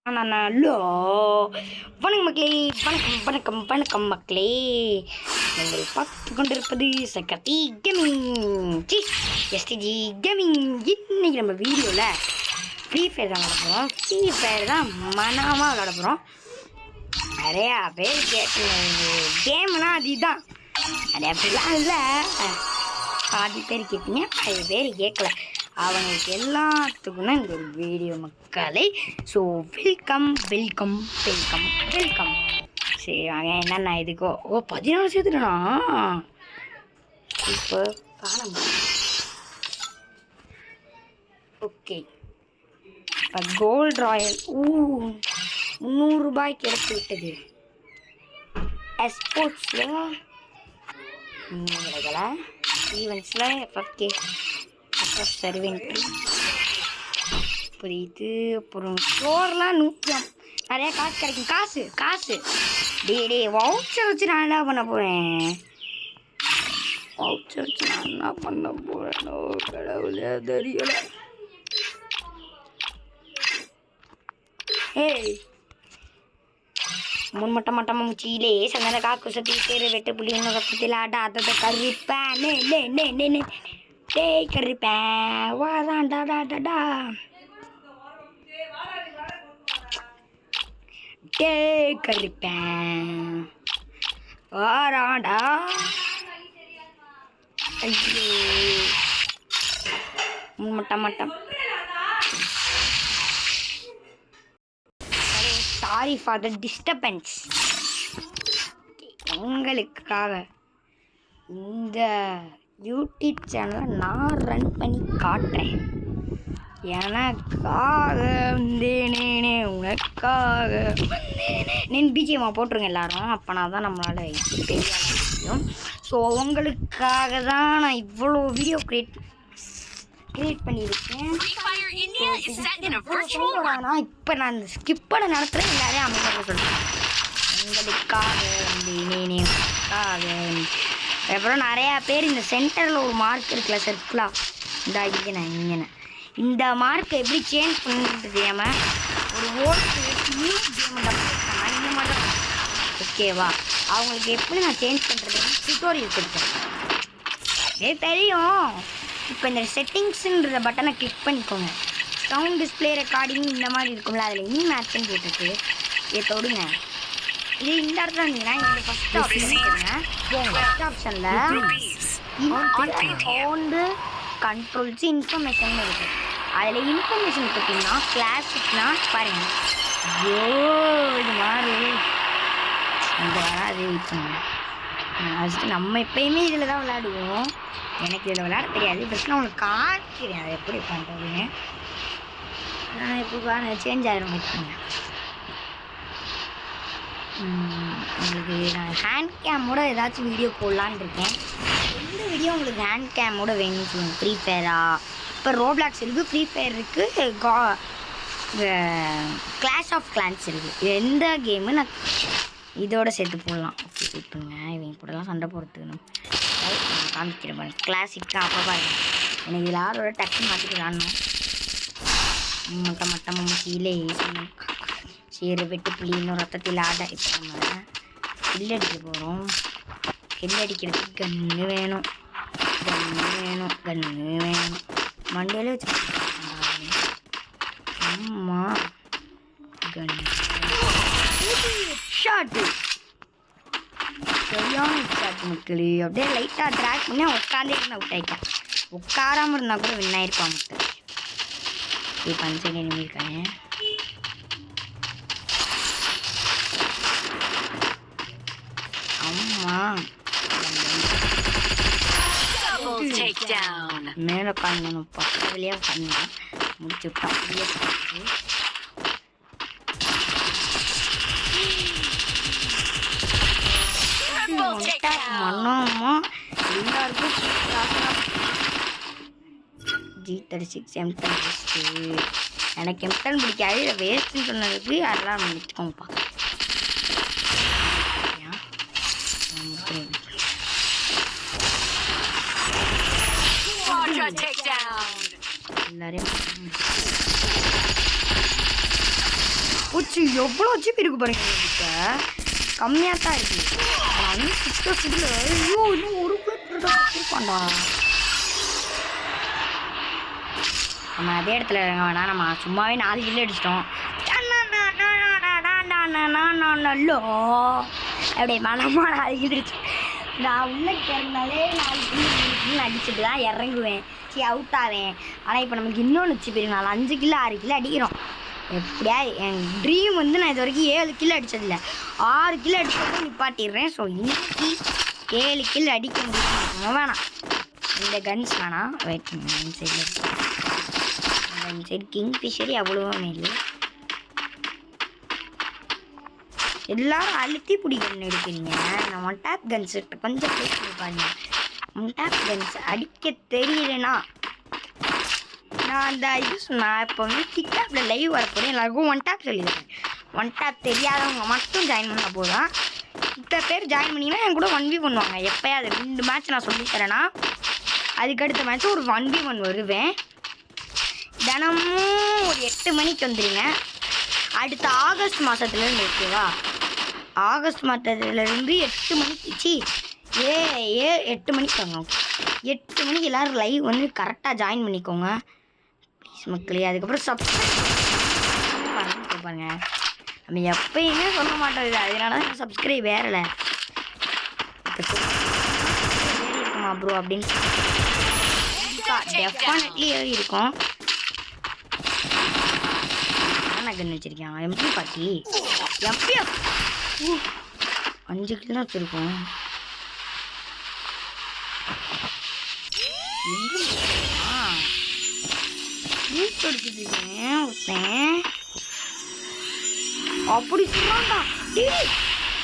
Hello வணக்கம் மக்களே, வணக்கம் வணக்கம் வணக்கம் மக்களே. நீங்கள் பார்த்து கொண்டிருப்பது சக்கத்தி கேமிங் எஸ்டிஜி கேமிங். இன்னைக்கு நம்ம வீடியோவில் ஃப்ரீ ஃபயர் தான் விளாட போகிறோம். ஃப்ரீ ஃபயர் தான் மனமாக விளாட போகிறோம். நிறையா பேர் கேம்னா அதுதான், அது அப்படிலாம் இல்லை. பாதி பேர் கேட்டீங்க, பாதி பேர் கேட்கல. அவங்களுக்கு எல்லாத்துக்கும் தான் இந்த ஒரு வீடியோ மக்களே. So welcome welcome welcome welcome. சரி வாங்க, என்னென்ன இதுக்கோ 14 சேர்த்துட்டா இப்போ காலம். ஓகே, இப்போ கோல்ட் ராயல் 300 ரூபாய்க்கு எடுத்து விட்டது. எஸ்போர்ட்ஸில் கிடைக்கல, ஈவெண்ட்ஸில் FFK சர்வென்ட்ரி புரியுது. அப்புறம் ஸ்டோர்லாம் 100 நிறையா காசு கிடைக்கும். காசு காசு டே வவுச்சர் வச்சு நான் என்ன பண்ண போகிறேன்? வவுச்சர் வச்சு நான் என்ன பண்ண போகிறேனோ கடவுளே தெரியல. ஏய் முன்மட்ட மட்டமாக முச்சியிலே சந்தன காக்கு சத்தி பேர் வெட்டு புள்ளி இன்னும் ரத்தத்தில் ஆடாத கருப்பேன். நே டேய் கருப்பேன் வாடாடா டேய் கருப்பேன் வாடாடா. ஐயோ மட்டம் சாரி ஃபார் த டிஸ்டர்பன்ஸ். உங்களுக்காக இந்த யூடியூப் சேனலை நான் ரன் பண்ணி காட்டுறேன். எனக்காக வந்தேனே உனக்காக வந்தேனே பிஜிஎம்மா போட்டுருங்க எல்லாரும். அப்போனா தான் நம்மளால் பெரிய முடியும். ஸோ உங்களுக்காக தான் நான் இவ்வளோ வீடியோ கிரியேட் பண்ணியிருக்கேன். இப்போ நான் இந்த ஸ்கிப்போட நடத்துகிறேன். எல்லாரையும் அமைதியாக சொல்கிறேன். உங்களுக்காக வந்தேனே உனக்காக. அப்புறம் நிறையா பேர் இந்த சென்டரில் ஒரு மார்க் இருக்குல்ல சர்க்குலா, இங்கே இந்த மார்க்கை எப்படி சேஞ்ச் பண்ணிட்டு தெரியாமல் ஒரு இந்த மாதிரி ஓகேவா? அவங்களுக்கு எப்படி நான் சேஞ்ச் பண்ணுறது டுட்டோரியல் கொடுத்தேன் தெரியும். இப்போ இந்த செட்டிங்ஸுன்ற பட்டனை கிளிக் பண்ணிக்கோங்க. சவுண்ட் டிஸ்பிளே ரெக்கார்டிங் இந்த மாதிரி இருக்கும்ல, அதில் இன்னும் மேட்ச்னு போட்டுட்டு இதை தொடுங்க. இது இந்த இடத்துல வந்தீங்கன்னா இந்த ஃபஸ்ட் ஆப்ஷனில் சவுண்டு கண்ட்ரோல்ஸ் இன்ஃபர்மேஷன் இருக்குது. அதில் இன்ஃபர்மேஷன் பார்த்தீங்கன்னா கிளாசிக்னா பாருங்கள். ஐயோ இது மாதிரி இந்த வராது. ஃபஸ்ட்டு நம்ம எப்பயுமே இதில் தான் விளையாடுவோம். எனக்கு இதில் விளையாட தெரியாது. ஃபஸ்ட் நான் உங்களுக்கு காட்டுறேன் அதை எப்படி பண்ணுறதுன்னு. நான் இப்போ சேஞ்ச் ஆகிரும் வச்சுக்கோங்க. உங்களுக்கு நான் ஹேண்ட் கேமோட ஏதாச்சும் வீடியோ போடலான்னு இருக்கேன். எந்த வீடியோ உங்களுக்கு ஹேண்ட் கேமோட வேணும்னு சொல்லுங்கள். ஃப்ரீ ஃபயரா, இப்போ ரோப்ளாக்ஸ் இருக்குது, ஃப்ரீ ஃபயர் இருக்குது, கிளாஷ் ஆஃப் கிளான்ஸ் இருக்குது. எந்த கேமு நான் இதோட சேர்த்து போடலாம். ஓகே இப்போங்க இவங்க கூடலாம் சண்டை போடுறதுக்கு நம்ம காமிக்கிறேன் பாருங்க. கிளாசிக் தான். அப்போ பாருங்க எனக்கு இதில் யாரோட டக்குன்னு மாற்றிக்கலான்னு மட்டமாக கீழே சீரை வெட்டு புள்ளி இன்னும் ரத்தத்தில் ஆட. இப்போ நம்ம கில் அடிக்க போகிறோம். கில் அடிக்கிறதுக்கு கன்று வேணும், கன்று வேணும். மண்டையில வச்சு அம்மா கன்று ஷாட்டு சரியான ஷாட் மக்களே. அப்படியே லைட்டாக ட்ராக் பண்ணி உட்காந்தே இருந்தால் அவுட் ஆகிட்டேன். உட்காராமல் இருந்தால் கூட வின் ஆயிருப்பான் மக்கள். இப்போ 5 செகண்ட் நிமிருக்காங்க. மேலே காணணும் பக்கத்துலேயே பண்ணலாம். முடிச்சு விட்டான். மனமா எல்லாருக்கும் G36 M10 வேஸ்ட்டு. எனக்கு M10 பிடிக்காது. இதை வேஸ்ட்டுன்னு சொன்னதுக்கு அதெல்லாம் முடிச்சுக்கோங்கப்பா. எல்லாரையும் சி எவ்வளோ ஜிபி இருக்கு பாருங்க கிட்ட கம்மியாக தான் இருக்குது. இன்னும் 6 இதில் ஐயோ இன்னும் ஒரு கொடுப்பாண்டா. நம்ம அதே இடத்துல இருங்க வேணா, நம்ம சும்மாவே 4 கிலோ அடிச்சிட்டோம். அப்படியே மனமா 4 கிலோ அடிச்சு நான் உள்ள கேட்டாலே 4 கிலோ அடிச்சுட்டு தான் இறங்குவேன், சரி அவுட் ஆவேன். ஆனால் இப்போ நமக்கு இன்னொன்று வச்சு போயிடும், 5 கிலோ 6 கிலோ அடிக்கிறோம். எப்படியா என் ட்ரீம் வந்து நான் இது வரைக்கும் 7 கிலோ அடித்ததில்லை, 6 கிலோ அடிச்சதும் நிப்பாட்டிடுறேன். ஸோ இன்னைக்கு 7 கிலோ அடிக்க முடியும். வேணாம் இந்த கன்ஸ் வேணாம். வெயிட் சைடு கிங் ஃபிஷரி அவ்வளோவா இல்லை. எல்லாரும் அழுத்தி பிடிக்கணும்னு எடுக்கிறீங்க. நான் 1 டேப் கன்ஸ் கொஞ்சம் பேசி பாருங்க. 1 டேப் கன்ஸ் அடிக்க தெரியலனா நான் அந்த இது நான் இப்போ வந்து டிக்டாக்ல லைவ் வரப்போகிறேன். எல்லாருக்கும் 1 டேப் சொல்லிடுறேன். 1 டேப் தெரியாதவங்க மட்டும் ஜாயின் பண்ண போதும். இத்தனை பேர் ஜாயின் பண்ணிங்கன்னா என் கூட 1v1 பண்ணுவாங்க. எப்போயாவது 2 மேட்ச் நான் சொல்லித்தரேன்னா அதுக்கடுத்த மேட்ச் ஒரு 1v1 வருவேன். தினமும் ஒரு 8 மணிக்கு வந்துடுங்க. அடுத்த ஆகஸ்ட் மாதத்துலேருந்து ஓகேவா? ஆகஸ்ட் மாதத்துலேருந்து 8 மணிக்கு 8 மணிக்கு வாங்க. 8 மணிக்கு எல்லோரும் லைவ் வந்து கரெக்டாக ஜாயின் பண்ணிக்கோங்க ப்ளீஸ் மக்களே. அதுக்கப்புறம் சப்ஸ்கிரைப் பாருங்க. நம்ம எப்பயுமே சொல்ல மாட்டோம் இது, அதனால தான் சப்ஸ்கிரைப் வேறலை இருக்குமா ப்ரோ அப்படின்னு டெஃபினெட்லி ஏறி இருக்கும். கன் வச்சிருக்கேன் எம்பி பாட்டி எம்பிஎஃப் 5 கிலோ தான் வச்சிருக்கோம். அப்படி சொல்லாண்டா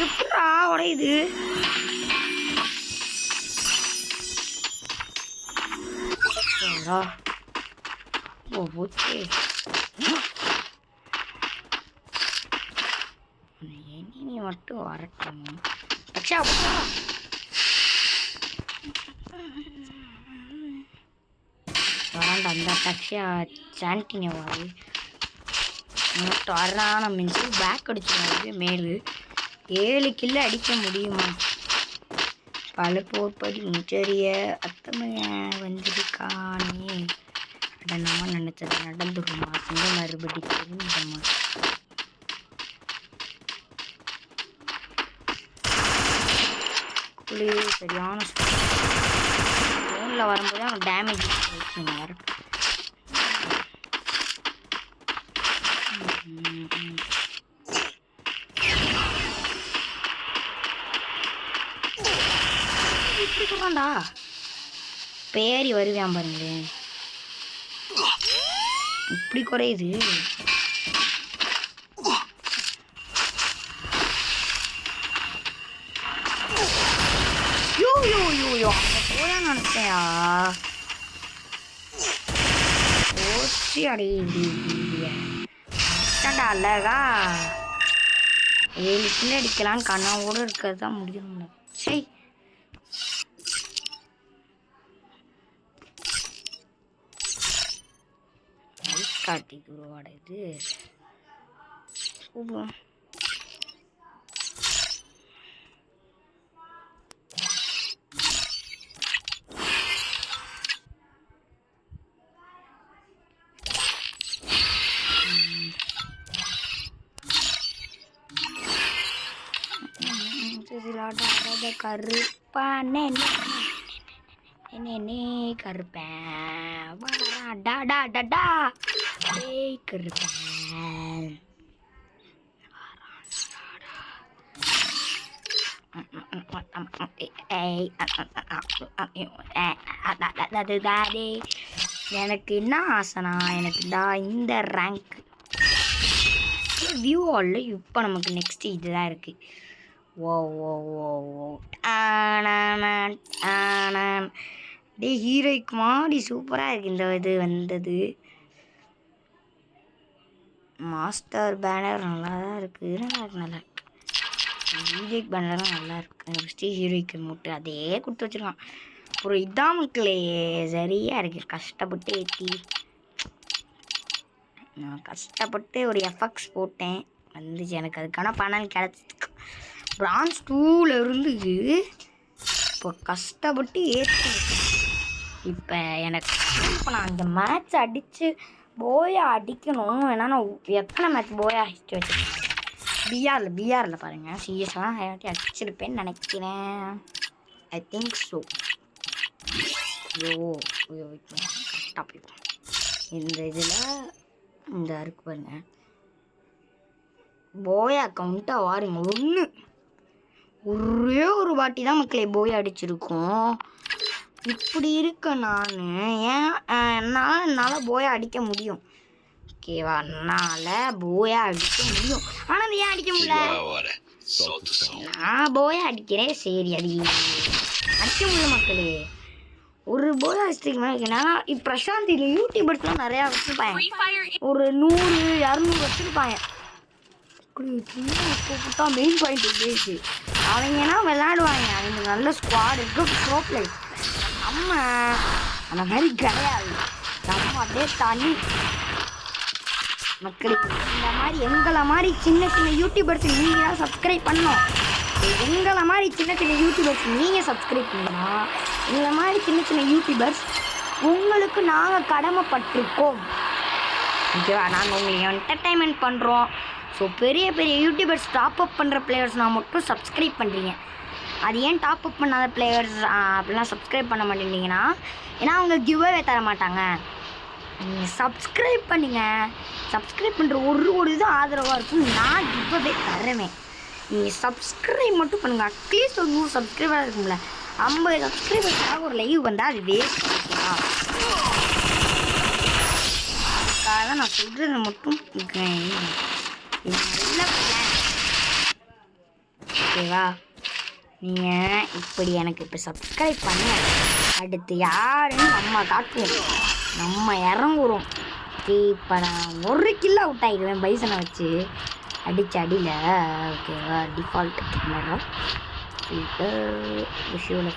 எப்படா உடையுது. போச்சு நீ மட்டும் வரட்டும். ரக்ஷா வராண்டா அந்த ரக்ஷா சாண்டினே வாரு மட்டும் வரான மின்ஸ் பேக் அடிச்சுருவாரு. மேலு 7 கிலோ அடிக்க முடியுமா? பல போர்ப்படி முச்சரிய அத்தமைய வந்திருக்கானே அடனமா நினைச்சது நடந்துருமா? சிங்க மறுபடி தெரிஞ்சம்மா. சரியான ஃபோனில் வரும்போது அவன் டேமேஜ் வரட்டும். இப்படி சொல்கிறான்டா பேரி வருவேன் பாருங்களேன். இப்படி குறையுது. நினைச்சா போச்சு அடிடா அழகா 7 கிலோ அடிக்கலான்னு கண்ணாவோடு இருக்கிறது தான் முடியும். சரி காட்டி குருவாட இது கருப்பானே கருப்பேன் கருப்பேன் எனக்கு என்ன ஆசைனா எனக்கு இந்த ரேங்க் வியூ ஆல்ல இப்போ நமக்கு நெக்ஸ்ட் இதுதான் இருக்குது. ஓ ஓ ஓ ஓ டே ஹீரோய்க்கு மாதிரி சூப்பராக இருக்குது இந்த இது வந்தது. மாஸ்டர் பேனர் நல்லா தான் இருக்குது. நல்லா இருக்கு. ஹீரோய்க் பேனரும் நல்லா இருக்குது. ஃபஸ்ட்டு ஹீரோய்க்கு மூட்டு அதே கொடுத்து வச்சுருக்கான். அப்புறம் இதான் மக்களே சரியாக இருக்குது. கஷ்டப்பட்டு ஏற்றி நான் கஷ்டப்பட்டு ஒரு எஃபெக்ட்ஸ் போட்டேன். வந்துச்சு. எனக்கு அதுக்கான பணம் கிடச்சிருக்கு. பிரான்ஸ் 2ல் இருந்து இப்போ கஷ்டப்பட்டு ஏற்றிருக்கேன். இப்போ எனக்கு இப்போ நான் அந்த மேட்ச் அடித்து போயா அடிக்கணும். ஏன்னா நான் எத்தனை மேட்ச் போயா ஹிஸ்ட்ரி வச்சுருக்கேன். பிஆரில் பாருங்கள். சிஎஸ்லாம் அடிச்சிருப்பேன்னு நினைக்கிறேன். I think so. கரெக்டாக போய்ப்போம். இந்த இதில் இந்த இருக்கு பாருங்க. போயா அக்கௌண்ட்டை வாருங்க. ஒரே ஒரு வாட்டி தான் மக்களே போயா அடிச்சிருக்கோம். இப்படி இருக்க நான் என்னால் போயா அடிக்க முடியும். ஓகேவா? என்னால் போயா அடிக்க முடியும். ஆனால் அது ஏன் அடிக்க முடியல? நான் போயா அடிக்கிறேன். சரி, அது அடிக்க முடியல மக்களே. ஒரு போயா அடிச்சிருக்கேன். இப்போ பிரசாந்த் இதில் யூடியூபர்ஸ்லாம் நிறையா வச்சுருப்பாங்க. ஒரு 100-200 வச்சுருப்பாங்க. கூப்பிட்டா மெயின் பாயிண்ட் போயிடுச்சு. அவங்கன்னா விளையாடுவாங்க. அவங்க நல்ல ஸ்குவாட் இருக்கு, ப்ரோ பிளேயர். நம்ம அந்த மாதிரி கிடையாது. நம்ம அப்படியே தனி மக்களுக்கு. இந்த மாதிரி எங்களை மாதிரி சின்ன சின்ன யூடியூபர்ஸ் நீங்கள் தான் சப்ஸ்கிரைப் பண்ணணும். எங்களை மாதிரி சின்ன சின்ன யூடியூபர்ஸ் நீங்கள் சப்ஸ்கிரைப் பண்ணலாம். எங்களை மாதிரி சின்ன சின்ன யூடியூபர்ஸ் உங்களுக்கு நாங்கள் கடமைப்பட்டிருக்கோம். ஓகேவா? நாங்கள் உங்களுக்கு என்டர்டைன்மெண்ட் பண்ணுறோம். ஸோ பெரிய பெரிய யூடியூபர்ஸ் டாப் அப் பண்ணுற பிளேயர்ஸ்னால் மட்டும் சப்ஸ்கிரைப் பண்ணுறீங்க. அது ஏன் டாப் அப் பண்ணாத பிளேயர்ஸ் அப்படிலாம் சப்ஸ்கிரைப் பண்ண மாட்டேங்கிறீங்கன்னா, ஏன்னா அவங்க கிவ்அவே தர மாட்டாங்க. நீங்கள் சப்ஸ்கிரைப் பண்ணுங்கள். சப்ஸ்கிரைப் பண்ணுற ஒரு இது ஆதரவாக இருக்கும். நான் கிவ்அவே தருவேன். நீங்கள் சப்ஸ்கிரைப் மட்டும் பண்ணுங்கள். அட்லீஸ்ட் ஒரு 100 சப்ஸ்கிரைபராக இருக்கும்ல. 50 சப்ஸ்கிரைபர்ஸாக ஒரு லைவ் வந்தால் அது வேஸ்ட். ஓகேவா? அதுக்காக தான் நான் சொல்கிறது மட்டும் நல்ல பிளான். ஓகேவா? நீங்கள் இப்படி எனக்கு இப்போ சப்ஸ்கிரைப் பண்ண அடுத்து யாருன்னு நம்ம காட்டுவோம். நம்ம இறங்குறோம். இப்போ நான் 1 கிலோ அவுட் ஆகிடுவேன் பைசனை வச்சு அடித்த அடியில். ஓகேவா? டிஃபால்ட் மேடம் விஷுவல்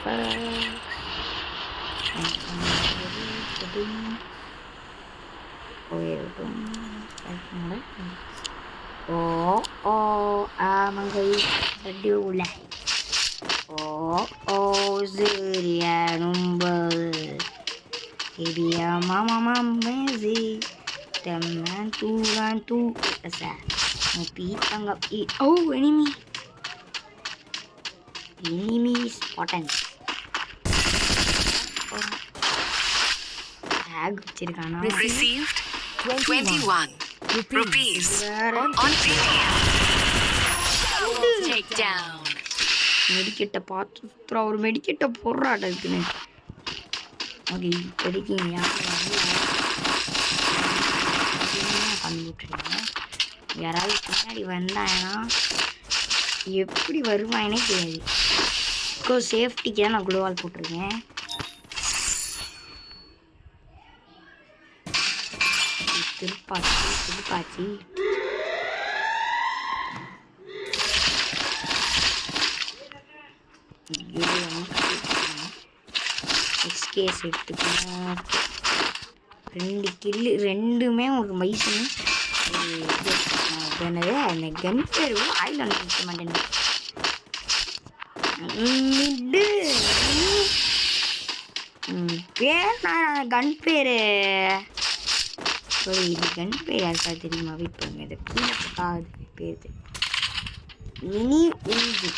ஆமாங்க ஷெட்யூல. Ziria number Kibia mama mezi teman tuan tu asa ngopi tanggap oh enemy spotted tag வச்சிருக்கானா. Received 21 rupees on Paytm. Take down. மெடிக்கெட்டை பார்த்து சுற்றுறா. ஒரு மெடிக்கெட்டை போடுறாட்ட இருக்குன்னு. ஓகே, இப்போதைக்கு பண்ணி விட்டுருங்க. யாராவது பின்னாடி வந்தாங்கன்னா எப்படி வருவானே தெரியாது. சேஃப்டிக்கு தான் நான் குளோவால் போட்டிருக்கேன். திருப்பாச்சி எக்ஸ்கேஸ் எடுத்துக்கலாம். 2 கில்லு, ரெண்டுமே ஒரு வயசுன்னு என்னது அந்த கன் பேர் ஆயில் ஒன்று நிற்க மாட்டேன். பேர் நான் கன் பேர் இது கன் பேர் யாருக்கா தெரியுமா? வெயிட் பண்ணுங்க. இதை கீழே பேர் மினி ஊசி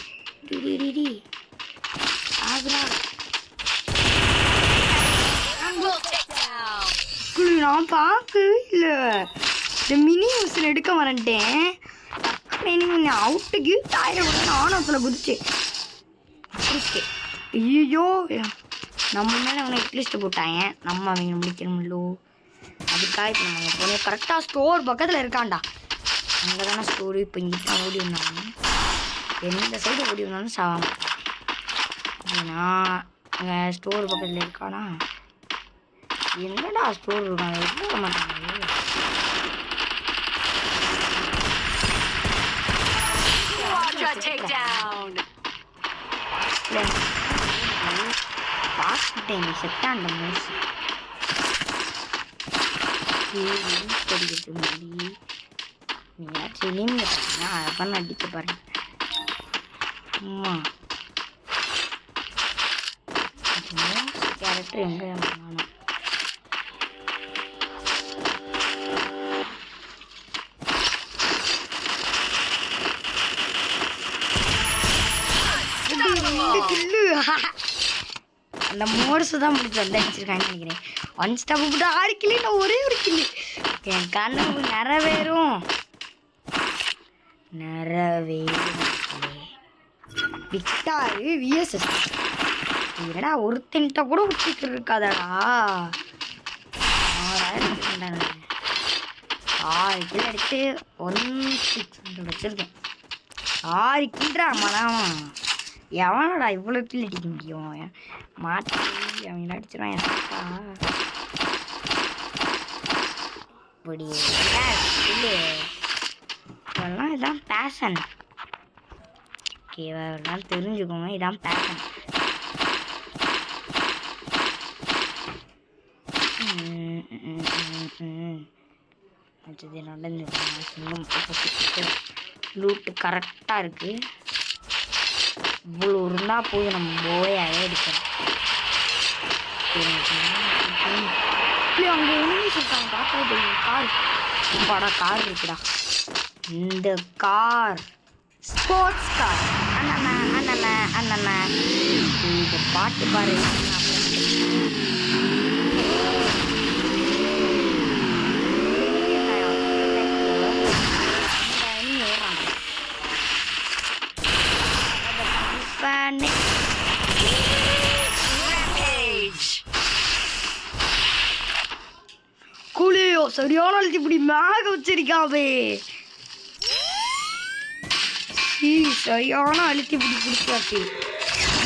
ஆகுறா. நான் பார்க்கவே இல்லை. இந்த மினி ஊசில் எடுக்க வரட்டேன். அவுட்டு கிஃப்ட் ஆயிரம் ஆனத்தில் குதிச்சு ஐயோ நம்ம மேலே அவனை இட்லிஸ்ட்டு போட்டாங்க. நம்ம அவங்க முடிக்கணும்லோ. அதுக்காக இப்போ நம்ம போனோம். கரெக்டாக ஸ்டோர் பக்கத்தில் இருக்காண்டா. அங்கே தானே ஸ்டோரு. இப்போ இங்கிட்ட ஓடி வந்தாலும் எந்த சைடு ஓடி வந்தாலும் சாவாங்க. ஏன்னா அங்கே ஸ்டோர் பக்கத்தில் இருக்கானா? என்னடா ஸ்டோர் இருக்காங்க எடுக்க மாட்டாங்க. பார்த்துட்டேன் செட்டாண்ட மூசி படிக்கிறது முன்னாடி நீங்கள் சிலிங்க பார்த்தீங்கன்னா அதை பண்ண அடிக்க பாருங்க. கேரக்டர் எங்கே வாங்கணும்? அந்த மோர்ஸ் தான் முடிச்சு வந்து அடிச்சிருக்காங்கன்னு நினைக்கிறேன். 1 ஸ்டாப் போட்டு 6 கிலோ, நான் ஒரே ஒரு கிலோ. என் கனவு நிறைவேறும். விக்டாரு விஎஸ்எஸ் என்னடா ஒருத்தன்ட்ட கூட விட்டுட்டு இருக்காதடா. 6 கிலோ அடிச்சு 1600 வச்சிருக்கேன். 6 கிலோடா மனம். எவனடா இவ்வளோ கிலோ அடிக்க முடியும்? மாற்றி அவன் அடிச்சிருவான் என் சப்பா. இப்படி இதெல்லாம் இதான் பேஷன். ஓகேவா? எல்லாம் தெரிஞ்சுக்கோங்க, இதான் பேஷன். அது நடந்தது. லூட்டு கரெக்டாக இருக்குது. இவ்வளோ இருந்தால் போய் நம்ம போயாவே எடுக்கிறோம். அங்கே என்ன சொல்லிட்டாங்க பார்த்தா தெரியும். கார் பாடா கார் இருக்குடா. இந்த கார் ஸ்போர்ட்ஸ் கார். அண்ணா அண்ணா அண்ணா இது பாட்டு பாரு. குளியோ சரியான அழுத்தி இப்படி மேக வச்சிருக்காவே. சரியான அழுத்தி இப்படி பிடிச்சாச்சு.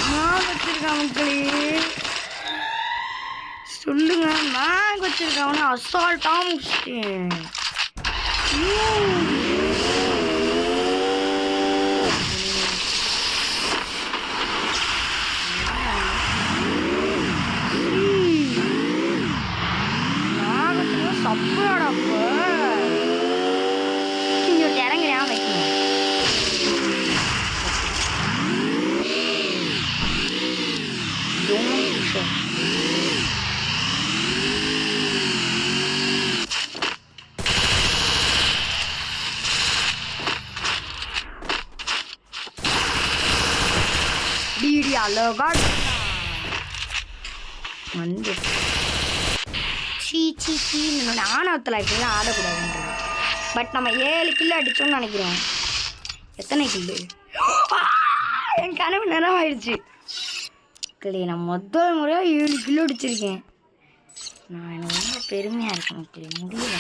மேக வச்சிருக்கான் மக்களே. சொல்லுங்க, மேக வச்சிருக்காவன அசால்ட்டா முடிச்சிட்டேன். சப்படாப்ப இங்கே இறங்குறேன் வைக்கணும். டிடி அழகா வந்து சீன்னு ஆணவத்தில் இப்படிலாம் ஆடக்கூடாதுன்றது. பட் நம்ம 7 கிலோ அடித்தோம்னு நினைக்கிறேன். எத்தனை கிலோ? என் கனவு நிறமாயிடுச்சு. கிளி நான் முதல் முறையாக 7 கிலோ அடிச்சிருக்கேன். நான் எனக்கு ரொம்ப பெருமையாக இருக்கேன் கிளி. முடியல.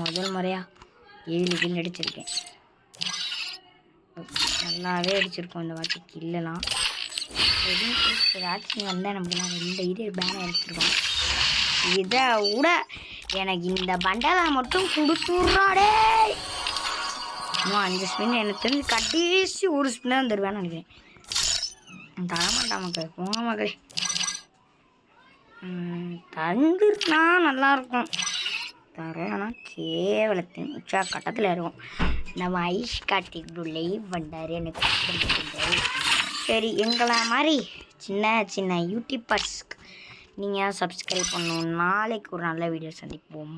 முதல் முறையாக 7 கிலோ அடிச்சிருக்கேன். நல்லாவே அடிச்சிருக்கோம் இந்த வாட்டி கில்லெலாம். ஏதாச்சும் வந்தால் நமக்கு நான் 2 இது பேனை எடுத்துருக்கோம். இதை விட எனக்கு இந்த பண்டலை மட்டும் கொடுத்துட்றாடே. இன்னும் 5 ஸ்பின் எனக்கு தெரிஞ்சு கடைசி ஒரு ஸ்பின் தான் தருவேன்னு நினைக்கிறேன். தரமாட்டான் மக்கள். போங்க மக்களே. தந்துருக்குனா நல்லாயிருக்கும். தரேன்னா கேவலத்தின் உச்சா கட்டத்தில் இருக்கும். நம்ம ஐஸ் காட்டிக்கு லைவ் வந்தார். எனக்கு பிடிச்சிருந்தாரு. சரி, எங்களை மாதிரி சின்ன யூடியூபர்ஸ்க்கு நீங்கள் சப்ஸ்கிரைப் பண்ணணும். நாளைக்கு ஒரு நல்ல வீடியோ சந்திப்போம்.